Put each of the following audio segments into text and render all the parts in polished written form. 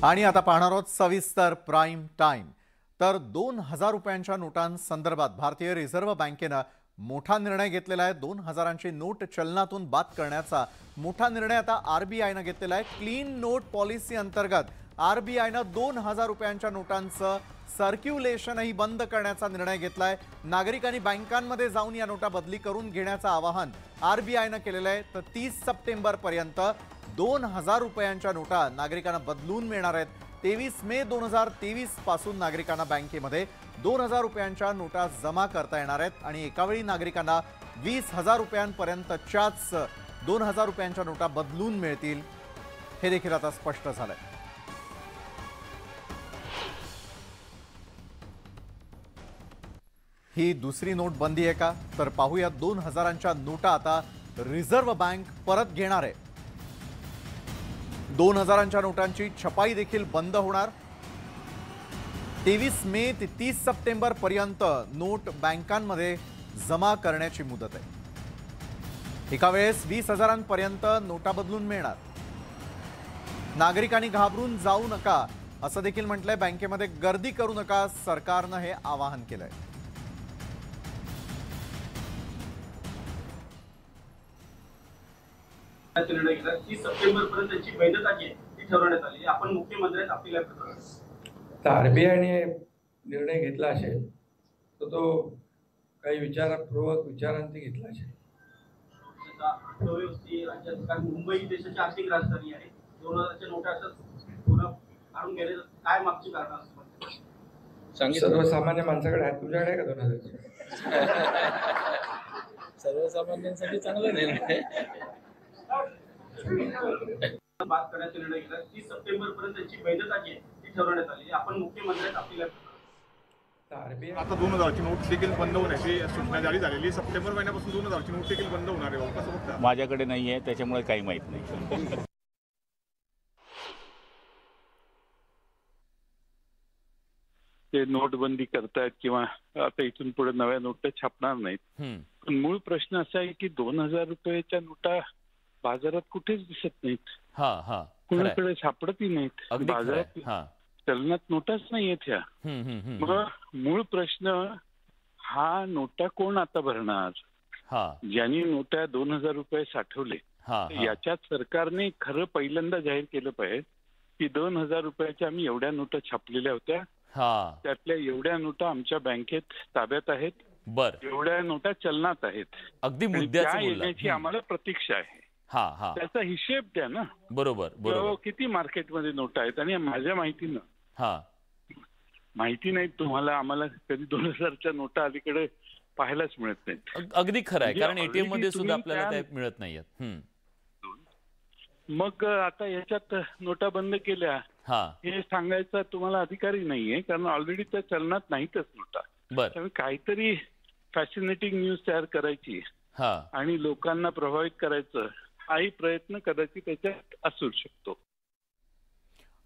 आणि आता पाहणार आहोत सविस्तर प्राईम टाइम। तर 2000 रुपयांच्या नोटांसंदर्भात भारतीय रिझर्व्ह बँकेने मोठा निर्णय घेतलेला आहे। 2000ची नोट चलनातून बाद करण्याचा मोठा निर्णय आता आरबीआयने घेतलेला आहे। क्लीन नोट पॉलिसी अंतर्गत आरबीआयने 2000 रुपयांच्या नोटांचं सर्क्युलेशनही बंद करण्याचा निर्णय घेतलाय। नागरिकांनी बँकांमध्ये जाऊन या नोटा बदली करून घेण्याचं आवाहन आरबीआयने केलेलं आहे। तर 30 सप्टेंबर पर्यंत 2000 रुपयांच्या नोटा नागरिकांना बदलून मिळणार आहेत। 23 मे 2023 पासून नागरिकांना बँकेमध्ये 2000 रुपयांच्या नोटा जमा करता येणार आहेत आणि एकावेळी नागरिकांना 20,000 रुपयांपर्यंतच्याच 2000 रुपयांच्या नोटा बदलून मिळतील, हे देखील आता स्पष्ट झालंय। ही दुसरी नोट बंदी आहे का, तर पाहूया। 2000च्या नोटा आता रिझर्व्ह बँक परत घेणार आहे। 2000च्या नोटांची छपाई देखील बंद होणार। 23 मे ते 30 सप्टेंबर पर्यंत नोट बँकांमध्ये जमा करण्याची मुदत आहे। एका वेळेस 20,000 पर्यंत नोटा बदलून मिळणार। नागरिकांनी घाबरून जाऊ नका असं देखील म्हटलंय। बँकेमध्ये गर्दी करू नका, सरकारनं हे आवाहन केलंय। निर्णय घेतला 30 सप्टेंबर पर्यंत त्याची वैधता जी आहे ती ठरवण्यात आली। आपण मुख्यमंत्र्यांना अपील करतो। आरबीआयने निर्णय घेतला असेल तर तो काही विचारपूर्वक विचारांती घेतला असेल। अर्थव्यवस्थेची राज्यात कारण मुंबई देशाची आर्थिक राजधानी आहे। 2000च्या नोटा असं पुन्हा आणून गेले काय मागची कारण असं सर्वसामान्य माणसाकडे आहे, तुझ्याकडे का 2000? सर्वसामान्यांसाठी चांगला निर्णय बात करण्याचा निर्णय घेतला। 30 सप्टेंबर पर्यंत त्याची वैधता जी आहे ती ठरवण्यात आली। आपण मुख्यमंत्र्यांना अपील करतो। आता 2000ची नोट देखील बंद होण्याची सूचना जारी झालेली। सप्टेंबर महिन्यापासून 2000ची नोट देखील बंद होणार आहे। कसं बघता? माझ्याकडे नाही आहे, त्याच्यामुळे काही माहित नाही। ते नोटबंदी करतायत किंवा आता इथून पुढे नव्या नोटा छापणार नाहीत, पण मूळ प्रश्न असा आहे की 2000 रुपयाच्या नोटा बाजारात कुठेच दिसत नाहीत। कुणाकडे सापडतही नाहीत। बाजारात चलनात नोटाच नाही आहेत ह्या। मग मूळ प्रश्न हा नोटा कोण आता भरणार? ज्यांनी नोटा 2000 रुपये साठवले याच्यात सरकारने खरं पहिल्यांदा जाहीर केलं पाहिजे की 2000 रुपयाच्या आम्ही एवढ्या नोटा छापलेल्या होत्या, त्यातल्या एवढ्या नोटा आमच्या बँकेत ताब्यात आहेत, एवढ्या नोटा चलनात आहेत, अगदी मुद्द्याचं येण्याची आम्हाला प्रतीक्षा आहे। त्याचा हिशेब द्या ना। बरोबर किती मार्केटमध्ये नोटा आहेत आणि माझ्या माहितीनं माहिती नाही तुम्हाला, आम्हाला कधी 2000च्या नोटा अलीकडे पाहायलाच मिळत नाहीत। अगदी खरं आहे, कारण एटीएम मध्ये सुद्धा आपल्याला त्या मिळत नाहीयेत। मग आता याच्यात नोटा बंद केल्या हे सांगायचा तुम्हाला अधिकारही नाहीये, कारण ऑलरेडी त्या चलनात नाहीतच नोटा। त्यामुळे काहीतरी फॅसिनेटिंग न्यूज तयार करायची आणि लोकांना प्रभावित करायचं हाही प्रयत्न कदाचित त्याच्यात असू शकतो।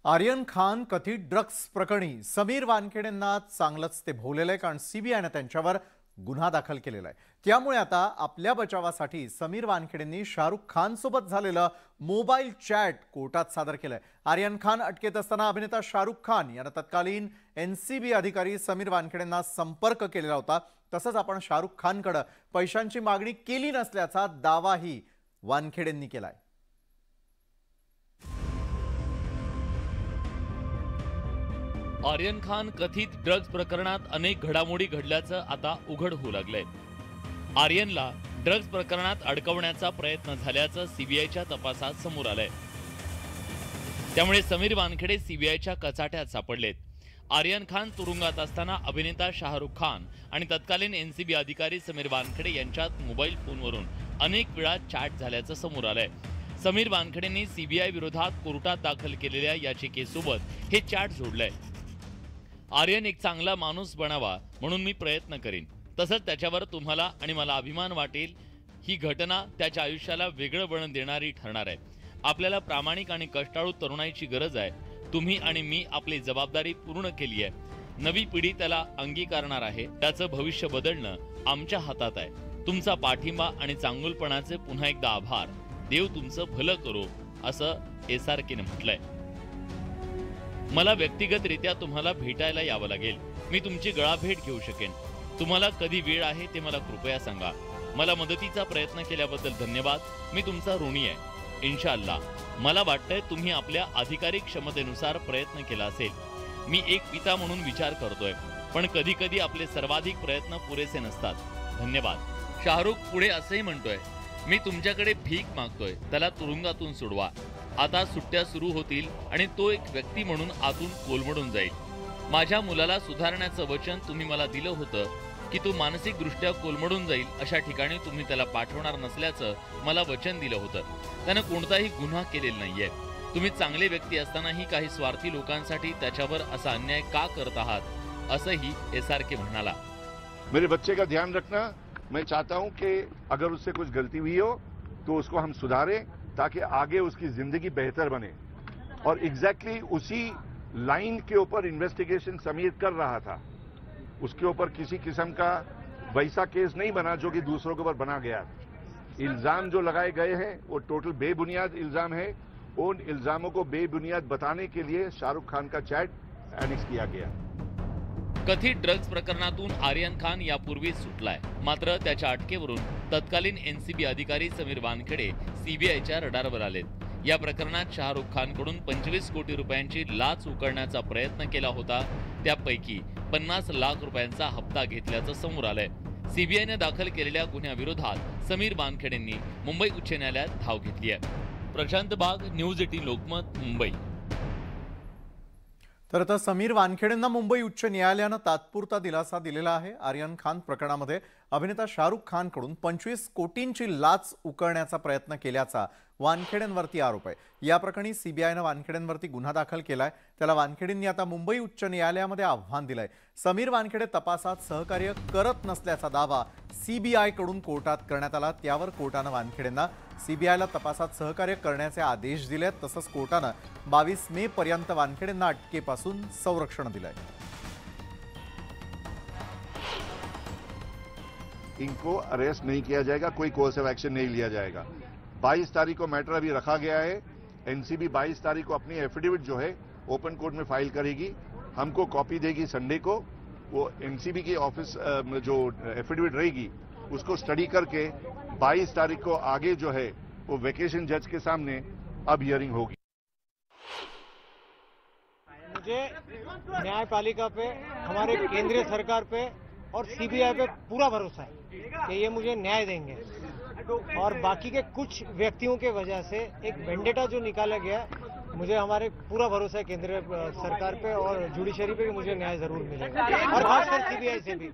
आर्यन खान कथित ड्रग्स प्रकरणी समीर वानखेडेंना चांगलंच ते भोवलेलं आहे, कारण सीबीआयने त्यांच्यावर गुन्हा दाखल केलेला आहे। त्यामुळे आता आपल्या बचावासाठी समीर वानखेडेंनी शाहरुख खान सोबत झालेलं मोबाईल चॅट कोर्टात सादर केलंय। आर्यन खान अटकेत असताना अभिनेता शाहरुख खान यानं तत्कालीन एनसीबी अधिकारी समीर वानखेडेंना संपर्क केलेला होता। तसंच आपण शाहरुख खानकडे पैशांची मागणी केली नसल्याचा दावाही वानखेडेंनी केलाय। आर्यन खान कथित ड्रग्ज प्रकरणात अनेक घडामोडी घडल्याचं आता उघड होऊ लागलंय। आर्यनला ड्रग्ज प्रकरणात अडकवण्याचा प्रयत्न झाल्याचं सीबीआयच्या तपासात समोर आलंय। त्यामुळे समीर वानखेडे सीबीआयच्या कचाट्यात सापडलेत। आर्यन खान तुरुंगात असताना अभिनेता शाहरुख खान आणि तत्कालीन एनसीबी अधिकारी समीर वानखेडे यांच्यात मोबाईल फोनवरून अनेक वेळा चॅट झाल्याचं समोर आलंय। समीर वानखेडेंनी सीबीआय विरोधात कोर्टात दाखल केलेल्या याचिकेसोबत हे चॅट जोडलंय। आर्यन एक चांगला माणूस बनावा म्हणून मी प्रयत्न करीन, तसंच त्याच्यावर तुम्हाला आणि मला अभिमान वाटेल। ही घटना त्याच्या आयुष्याला वेगळं वळण देणारी ठरणार आहे। आपल्याला प्रामाणिक आणि कष्टाळू तरुणाईची गरज आहे। तुम्ही आणि मी आपली जबाबदारी पूर्ण केली आहे। नवी पिढी त्याला अंगीकारणार आहे। त्याचं भविष्य बदलणं आमच्या हातात आहे। तुमचा पाठिंबा आणि चांगुलपणाचे पुन्हा एकदा आभार। देव तुमचं भलं करो, असं एसआरकेने म्हटलंय। मला व्यक्तिगतरित्या तुम्हाला भेटायला यावं लागेल. मी तुमची गळाभेट घेऊ शकेन. तुम्हाला कधी वेळ आहे ते मला कृपया सांगा. मला मदतीचा प्रयत्न केल्याबद्दल धन्यवाद. मी तुमचा ऋणी आहे. इन्शाअल्लाह. मला वाटतंय तुम्ही आपल्या अधिकारिक क्षमतेनुसार प्रयत्न केला असेल. मी एक पिता म्हणून विचार करतोय, पण कधी कधी आपले सर्वाधिक प्रयत्न पुरेसे नसतात. धन्यवाद. शाहरुख पुढे असंही म्हणतोय, मी तुमच्याकडे भीक मागतोय, त्याला तुरुंगातून सोडवा. आता सुट्ट्या सुरू होतील आणि तो एक व्यक्ती म्हणून आतून कोलमडून जाईल. माझ्या मुलाला सुधारण्याचं वचन तुम्ही मला दिलं होतं की तो मानसिकदृष्ट्या कोलमडून जाईल अशा ठिकाणी तुम्ही त्याला पाठवणार नसल्याचं मला वचन दिलं होतं. त्यानं कोणताही गुन्हा केलेला नाहीये. तुम्ही चांगले व्यक्ती असतानाही काही स्वार्थी लोकांसाठी त्याच्यावर असा अन्याय का करत आहात, असंही SRK म्हणाला. मेरे बच्चे का ध्यान रखना. मैं चाहता हूं कि अगर उससे कुछ गलती हुई हो तो उसको हम सुधारें ताकि आगे उसकी जिंदगी बेहतर बने. और एग्जैक्टली उसी लाइन के ऊपर इन्वेस्टिगेशन समीर कर रहा था. उसके ऊपर किसी किस्म का वैसा केस नहीं बना जो कि दूसरों के ऊपर बना गया. इल्जाम जो लगाए गए हैं वो टोटल बेबुनियाद इल्जाम है. उन इल्जामों को बेबुनियाद बताने के लिए शाहरुख खान का चैट एनेक्स किया गया. कथित ड्रग्ज प्रकरणातून आर्यन खान यापूर्वी सुटलाय. मात्र त्याच्या अटकेवरून तत्कालीन NCB अधिकारी समीर वानखेडे CBIच्या रडारवर आलेत. या प्रकरणात शाहरुख खानकडून 25 कोटी रुपयांची लाच उकळण्याचा प्रयत्न केला होता. त्यापैकी 50 लाख रुपयांचा हप्ता घेतल्याचं समोर आलंय. CBIने दाखल केलेल्या गुन्ह्याविरोधात समीर वानखेडेंनी मुंबई उच्च न्यायालयात धाव घेतली आहे. प्रशांत बाग, न्यूज 18 लोकमत, मुंबई. तर आता समीर वानखेडेंना मुंबई उच्च न्यायालयानं तात्पुरता दिलासा दिलेला आहे. आर्यन खान प्रकरणामध्ये अभिनेता शाहरुख खानकडून 25 कोटींची लाच उकळण्याचा प्रयत्न केल्याचा वानखेडेंवरती आरोप आहे. या प्रकरणी CBIनं वानखेडेंवरती गुन्हा दाखल केलाय. त्याला वानखेडेंनी आता मुंबई उच्च न्यायालयामध्ये आव्हान दिलंय. समीर वानखेडे तपासात सहकार्य करत नसल्याचा दावा CBI कडून कोर्टात करण्यात आला. त्यावर कोर्टानं वानखेडेंना CBIला तपासात सहकार्य करण्याचे आदेश दिलेत. तसंच कोर्टानं 22 मे पर्यंत वानखेडेंना अटकेपासून संरक्षण दिलंय. इनको अरेस्ट नहीं किया जाएगा, कोई कोर्सिव एक्शन नहीं लिया जाएगा. 22 तारीख को मैटर अभी रखा गया है. NCB 22 तारीख को अपनी एफिडेविट जो है ओपन कोर्ट में फाइल करेगी. हमको कॉपी देगी संडे को. वो NCB की ऑफिस जो एफिडेविट रहेगी उसको स्टडी करके 22 तारीख को आगे जो है वो वेकेशन जज के सामने अब हियरिंग होगी. मुझे न्यायपालिका पे, हमारे केंद्रीय सरकार पे और CBI पे पूरा भरोसा है कि ये मुझे न्याय देंगे. और बाकी के कुछ व्यक्तियों के वजह से एक वेंडेटा जो निकाला गया, मुझे हमारे पूरा भरोसा है केंद्रीय सरकार पे और जुडिशरी पे कि मुझे न्याय जरूर मिलेगा, और खासकर CBI से भी.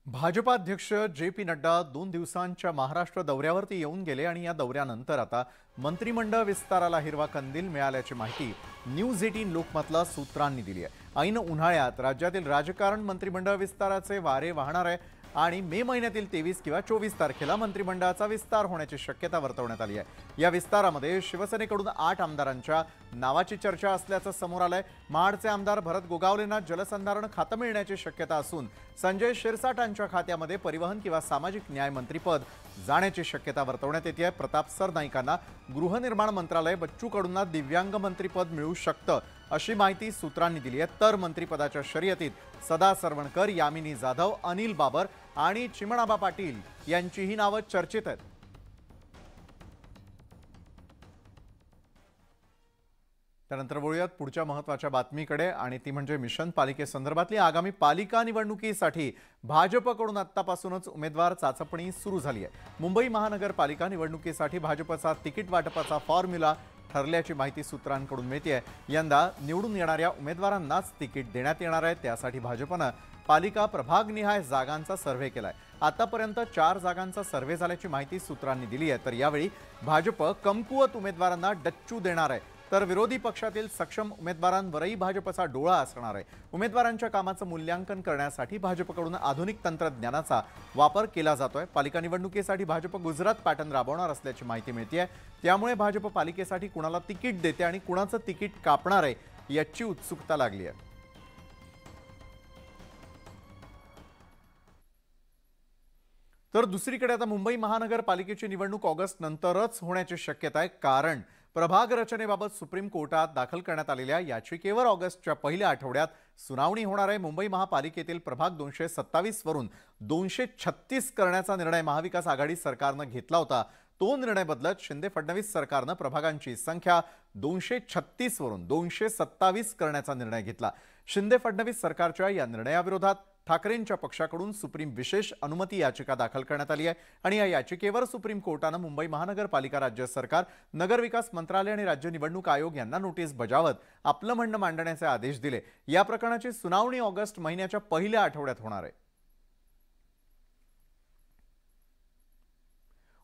भाजपा अध्यक्ष JP नड्डा 2 दिवसांच्या महाराष्ट्र दौऱ्यावरती येऊन गेले आणि या दौऱ्यानंतर आता मंत्रिमंडळ विस्ताराला हिरवा कंदील मिळाल्याची माहिती न्यूज 18 लोकमतला सूत्रांनी दिली आहे. ऐन उन्हाळ्यात राज्यातील राजकारण मंत्रिमंडळ विस्ताराचे वारे वाहणार आहे आणि मे महिन्यातील 23 किंवा 24 तारखेला मंत्रिमंडळाचा विस्तार होण्याची शक्यता वर्तवण्यात आली आहे. या विस्तारामध्ये शिवसेनेकडून 8 आमदारांच्या नावाची चर्चा असल्याचं समोर आलंय. महाडचे आमदार भरत गोगावलेंना जलसंधारण खातं मिळण्याची शक्यता असून संजय शिरसाटांच्या खात्यामध्ये परिवहन किंवा सामाजिक न्याय मंत्रीपद जाण्याची शक्यता वर्तवण्यात येते आहे. प्रताप सरनाईकांना गृहनिर्माण मंत्रालय, बच्चू कडूंना दिव्यांग मंत्रीपद मिळू शकतं अशी माहिती सूत्रांनी दिली आहे. तर मंत्रिपदाच्या शर्यतीत सदा सरवणकर, यामिनी जाधव, अनिल बाबर आणि चिमणाबा पाटील यांचीही नावं चर्चेत आहेत. त्यानंतर वळूयात पुढच्या महत्त्वाच्या बातमीकडे आणि ती म्हणजे मिशन पालिकेसंदर्भातली. आगामी पालिका निवडणुकीसाठी भाजपकडून आत्तापासूनच उमेदवार चाचपणी सुरू झाली आहे. मुंबई महानगरपालिका निवडणुकीसाठी भाजपचा तिकीट वाटपाचा फॉर्म्युला ठरल्याची माहिती सूत्रांकडून मिळते. यंदा निवडून येणाऱ्या उमेदवारांनाच तिकीट देण्यात येणार आहे. त्यासाठी भाजपनं पालिका प्रभागनिहाय जागांचा सर्व्हे केलाय. आतापर्यंत 4 जागांचा सर्व्हे झाल्याची माहिती सूत्रांनी दिली आहे. तर यावेळी भाजप कमकुवत उमेदवारांना डच्चू देणार आहे, तर विरोधी पक्षातील सक्षम उमेदवारांवरही भाजपचा डोळा असणार आहे. उमेदवारांच्या कामाचं मूल्यांकन करण्यासाठी भाजपकडून आधुनिक तंत्रज्ञानाचा वापर केला जातोय. पालिका निवडणुकीसाठी भाजप गुजरात पॅटर्न राबवणार असल्याची माहिती मिळते. त्यामुळे भाजप पालिकेसाठी कुणाला तिकीट देते आणि कुणाचं तिकीट कापणार आहे याची उत्सुकता लागली आहे. तर दुसरीकडे आता मुंबई महानगरपालिकेची निवडणूक ऑगस्ट नंतरच होण्याची शक्यता आहे. कारण प्रभाग रचनेबाबत सुप्रीम कोर्टात दाखल करण्यात आलेल्या याचिकेवर ऑगस्टच्या पहिल्या आठवड्यात सुनावणी होणार आहे। मुंबई महापालिकेतील प्रभाग 227 वरून 236 करण्याचा निर्णय महाविकास आघाडी सरकारनं घेतला होता। तो निर्णय बदलत शिंदे फडणवीस सरकारनं प्रभागांची संख्या 236 वरून 227 करण्याचा निर्णय घेतला। शिंदे फडणवीस सरकारच्या या निर्णयाविरोधात ठाकरेंच्या पक्षाकडून सुप्रीम विशेष अनुमती याचिका दाखल करण्यात आली आहे आणि या याचिकेवर सुप्रीम कोर्टानं मुंबई महानगरपालिका राज्य सरकार, नगरविकास मंत्रालय आणि राज्य निवडणूक आयोग यांना नोटीस बजावत आपलं म्हणणं मांडण्याचे आदेश दिले। या प्रकरणाची सुनावणी ऑगस्ट महिन्याच्या पहिल्या आठवड्यात होणार आहे।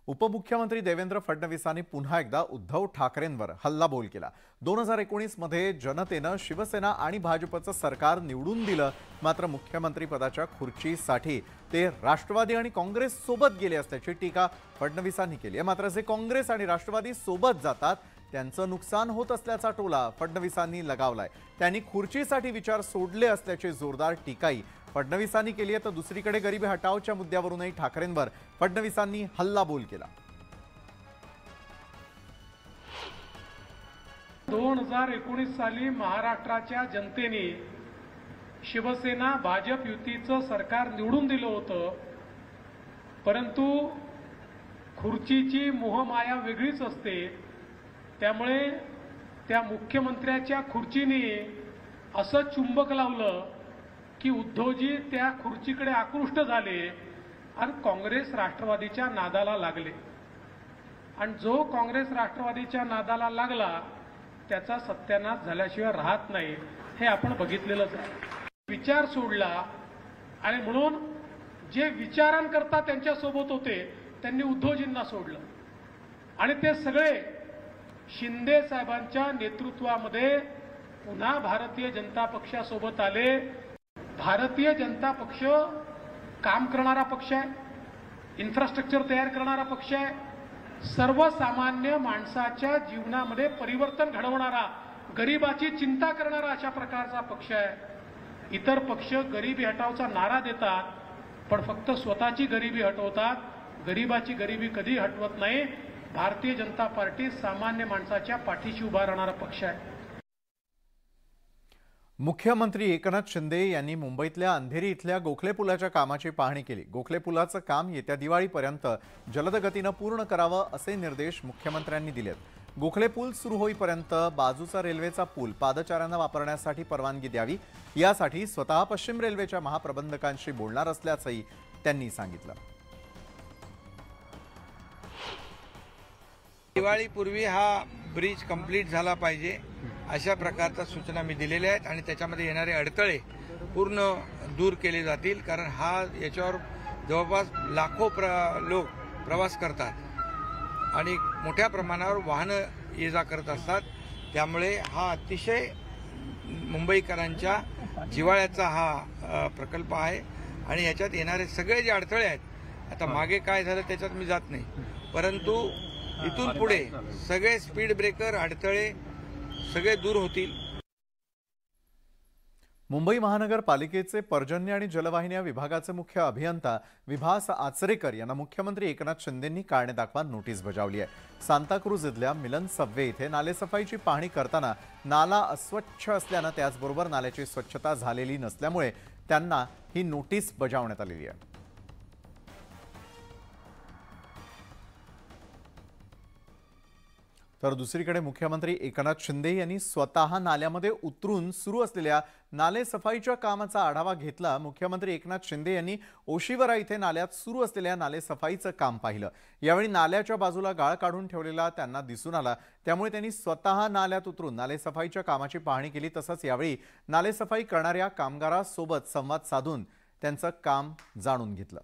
उपमुख्यमंत्री देवेंद्र फडणवीसांनी पुन्हा एकदा उद्धव ठाकरेंवर हल्लाबोल केला। 2019 मध्ये जनतेनं शिवसेना आणि भाजपचं सरकार निवडून दिलं, मात्र मुख्यमंत्री पदाच्या खुर्चीसाठी ते राष्ट्रवादी आणि काँग्रेस सोबत गेले असल्याची टीका फडणवीसांनी केली आहे। मात्र जे काँग्रेस आणि राष्ट्रवादी सोबत जातात त्यांचं नुकसान होत असल्याचा टोला फडणवीसांनी लगावलाय। त्यांनी खुर्चीसाठी विचार सोडले असल्याची जोरदार टीकाही फडणवीसांनी केली आहे। तर दुसरीकडे गरिबी हटावच्या मुद्द्यावरूनही ठाकरेंवर फडणवीसांनी हल्लाबोल केला। 2019 साली महाराष्ट्राच्या जनतेने शिवसेना भाजप युतीचं सरकार निवडून दिलं होतं, परंतु खुर्चीची मोहमाया वेगळीच असते। त्यामुळे त्या मुख्यमंत्र्याच्या खुर्चीने असं चुंबक लावलं की उद्धवजी त्या खुर्चीकडे आकृष्ट झाले आणि काँग्रेस राष्ट्रवादीच्या नादाला लागले। आणि जो काँग्रेस राष्ट्रवादीच्या नादाला लागला त्याचा सत्यानाश झाल्याशिवाय राहत नाही, हे आपण बघितलेलंच आहे। विचार सोडला आणि म्हणून जे विचारांकरता त्यांच्या सोबत होते त्यांनी उद्धवजींना सोडलं आणि ते सगळे शिंदे साहेबांच्या नेतृत्वामध्ये पुन्हा भारतीय जनता पक्षासोबत आले। भारतीय जनता पक्ष काम करणारा पक्ष आहे, इन्फ्रास्ट्रक्चर तयार करणारा पक्ष आहे, सर्वसामान्य माणसाच्या जीवनामध्ये परिवर्तन घडवणारा, गरिबाची चिंता करणारा अशा प्रकारचा पक्ष आहे। इतर पक्ष गरिबी हटावचा नारा देतात पण फक्त स्वतःची गरिबी हटवतात, गरिबाची गरिबी कधी हटवत नाही। भारतीय जनता पार्टी सामान्य माणसाच्या पाठीशी उभा राहणारा पक्ष आहे। मुख्यमंत्री एकनाथ शिंदे यांनी मुंबईतल्या अंधेरी इथल्या गोखले पुलाच्या कामाची पाहणी केली। गोखले पुलाचं काम येत्या दिवाळीपर्यंत जलद गतीनं पूर्ण करावं असे निर्देश मुख्यमंत्र्यांनी दिलेत। गोखले पूल सुरू होईपर्यंत बाजूचा रेल्वेचा पूल पादचाऱ्यांना वापरण्यासाठी परवानगी द्यावी, यासाठी स्वतः पश्चिम रेल्वेच्या महाप्रबंधकांशी बोलणार असल्याचंही त्यांनी सांगितलं। दिवाळीपूर्वी हा ब्रिज कंप्लीट झाला पाहिजे अशा प्रकारच्या सूचना मी दिलेल्या आहेत आणि त्याच्यामध्ये येणारे अडथळे पूर्ण दूर केले जातील, कारण याच्यावर जवळपास लाखो लोक प्रवास करतात आणि मोठ्या प्रमाणावर वाहनं ये जा करत असतात। त्यामुळे हा अतिशय मुंबईकरांच्या जिव्हाळ्याचा हा प्रकल्प आहे आणि याच्यात येणारे सगळे जे अडथळे आहेत, आता मागे काय झालं त्याच्यात मी जात नाही, परंतु इथून पुढे सगळे स्पीड ब्रेकर अडथळे सगळे दूर होतील। मुंबई महानगरपालिकेचे पर्जन्य आणि जलवाहिन्या विभागाचे मुख्य अभियंता विभास आचरेकर यांना मुख्यमंत्री एकनाथ शिंदेंनी कारणे दाखवा नोटीस बजावली आहे। सांताक्रूज इथल्या मिलन सबवे इथे नालेसफाईची पाहणी करताना नाला अस्वच्छ असल्यानं त्याचबरोबर नाल्याची स्वच्छता झालेली नसल्यामुळे त्यांना ही नोटीस बजावण्यात आलेली आहे। तर दुसरीकडे मुख्यमंत्री एकनाथ शिंदे यांनी स्वतः नाल्यामध्ये उतरून सुरू असलेल्या नालेसफाईच्या कामाचा आढावा घेतला। मुख्यमंत्री एकनाथ शिंदे यांनी ओशिवरा इथे नाल्यात सुरू असलेल्या नालेसफाईचं काम पाहिलं। यावेळी नाल्याच्या बाजूला गाळ काढून ठेवलेला त्यांना दिसून आला, त्यामुळे त्यांनी स्वतः नाल्यात उतरून नालेसफाईच्या कामाची पाहणी केली। तसंच यावेळी नालेसफाई करणाऱ्या कामगारांसोबत संवाद साधून त्यांचं काम जाणून घेतलं।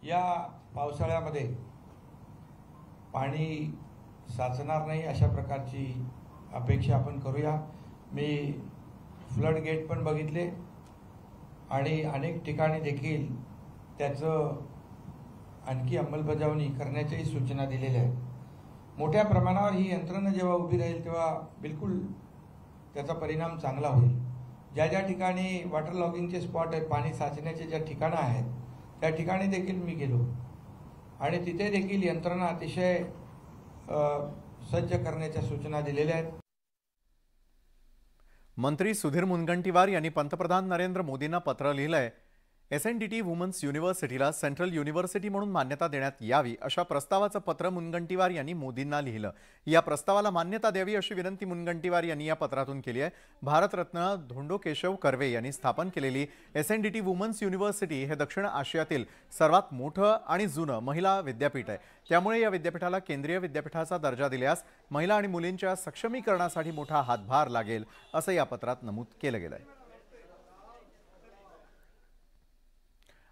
या पावसाळ्यामध्ये पाणी साचणार नाही अशा प्रकारची अपेक्षा आपण करूया। मी फ्लड गेट पण बघितले आणि अनेक ठिकाणी देखील त्याचं आणखी अंमलबजावणी करण्याच्याही सूचना दिलेल्या आहेत। मोठ्या प्रमाणावर ही यंत्रणा जेव्हा उभी राहील तेव्हा बिलकुल त्याचा परिणाम चांगला होईल। ज्या ज्या ठिकाणी वॉटर लॉगिंगचे स्पॉट आहेत, पाणी साचण्याचे ज्या ठिकाणं आहेत त्या ठिकाणी देखील मी गेलो आणि तिथे देखील यंत्रणा अतिशय सज्ज करण्याच्या सूचना दिलेल्या आहेत. मंत्री सुधीर मुनगंटीवार यांनी पंतप्रधान नरेंद्र मोदींना पत्र लिहिलंय. SNDT वुमन्स युनिव्हर्सिटीला सेंट्रल युनिव्हर्सिटी म्हणून मान्यता देण्यात यावी अशा प्रस्तावाचं पत्र मुनगंटीवार यांनी मोदींना लिहिलं. या प्रस्तावाला मान्यता द्यावी अशी विनंती मुनगंटीवार यांनी या पत्रातून केली आहे. भारतरत्न धोंडो केशव कर्वे यांनी स्थापन केलेली SNDT वुमन्स युनिव्हर्सिटी हे दक्षिण आशियातील सर्वात मोठं आणि जुनं महिला विद्यापीठ आहे. त्यामुळे या विद्यापीठाला केंद्रीय विद्यापीठाचा दर्जा दिल्यास महिला आणि मुलींच्या सक्षमीकरणासाठी मोठा हातभार लागेल असं या पत्रात नमूद केलं गेलं आहे.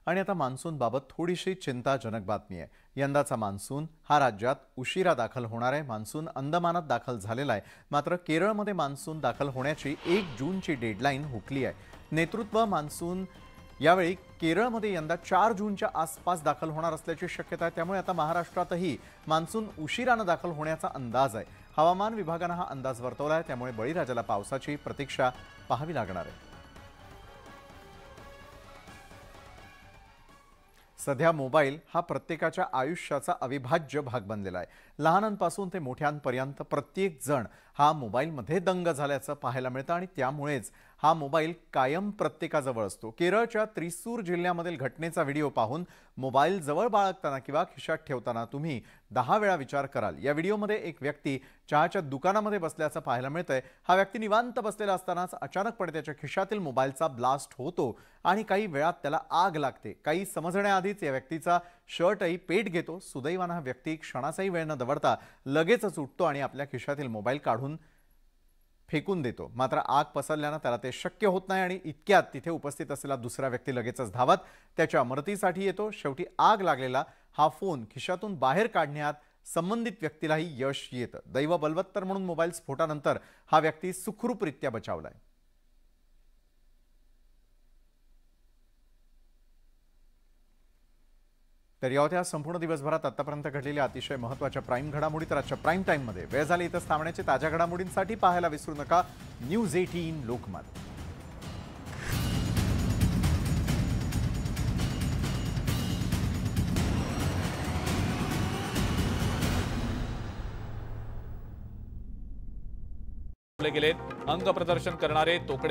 आणि आता मान्सूनबाबत थोडीशी चिंताजनक बातमी आहे. यंदाचा मान्सून हा राज्यात उशिरा दाखल होणार आहे. मान्सून अंदमानात दाखल झालेला आहे, मात्र केरळमध्ये मान्सून दाखल होण्याची 1 जूनची डेडलाईन हुकली आहे. नेतृत्व मान्सून यावेळी केरळमध्ये यंदा 4 जूनच्या आसपास दाखल होणार असल्याची शक्यता आहे. त्यामुळे आता महाराष्ट्रातही मान्सून उशिरानं दाखल होण्याचा अंदाज आहे. हवामान विभागानं हा अंदाज वर्तवला आहे. त्यामुळे बळीराजाला पावसाची प्रतीक्षा पाहावी लागणार आहे. सध्या मोबाईल हा प्रत्येकाच्या आयुष्याचा अविभाज्य भाग बनलेला आहे. लहानांपासून ते मोठ्यांपर्यंत प्रत्येक जण हा मोबाईलमध्ये दंग झाल्याचं पाहायला मिळतं आणि त्यामुळेच हा मोबाईल कायम प्रत्येकाजवळ असतो. केरळच्या त्रिसूर जिल्ह्यामधील घटनेचा व्हिडिओ पाहून मोबाईल जवळ बाळगताना किंवा खिशात ठेवताना तुम्ही 10 वेळा विचार कराल. या व्हिडिओमध्ये एक व्यक्ती चहाच्या दुकानामध्ये बसल्याचं पाहायला मिळतंय. हा व्यक्ती निवांत बसलेला असतानाच अचानकपणे त्याच्या खिशातील मोबाईलचा ब्लास्ट होतो आणि काही वेळात त्याला आग लागते. काही समजण्याआधीच या व्यक्तीचा शर्टही पेट घेतो. सुदैवानं हा व्यक्ती क्षणाचाही वेळ न दवडता लगेचच उठतो आणि आपल्या खिशातील मोबाईल काढून फेकून देतो. मात्र आग पसरल्यानं त्याला ते शक्य होत नाही आणि इतक्यात तिथे उपस्थित असलेला दुसरा व्यक्ती लगेचच धावत त्याच्या मदतीसाठी येतो. शेवटी आग लागलेला हा फोन खिशातून बाहेर काढण्यात संबंधित व्यक्तीलाही यश येतं. दैव बलवत्तर म्हणून मोबाईल स्फोटानंतर हा व्यक्ती सुखरूपरित्या बचावलाय. तर या होत्या संपूर्ण दिवसभरात आतापर्यंत घडलेल्या अतिशय महत्त्वाच्या प्राईम घडामोडी. तर आजच्या प्राईम टाईममध्ये वेळ झाली इथंच थांबण्याची. ताज्या घडामोडींसाठी पाहायला विसरू नका न्यूज 18 लोकमत. गेलेत अंग प्रदर्शन करणारे तोकडे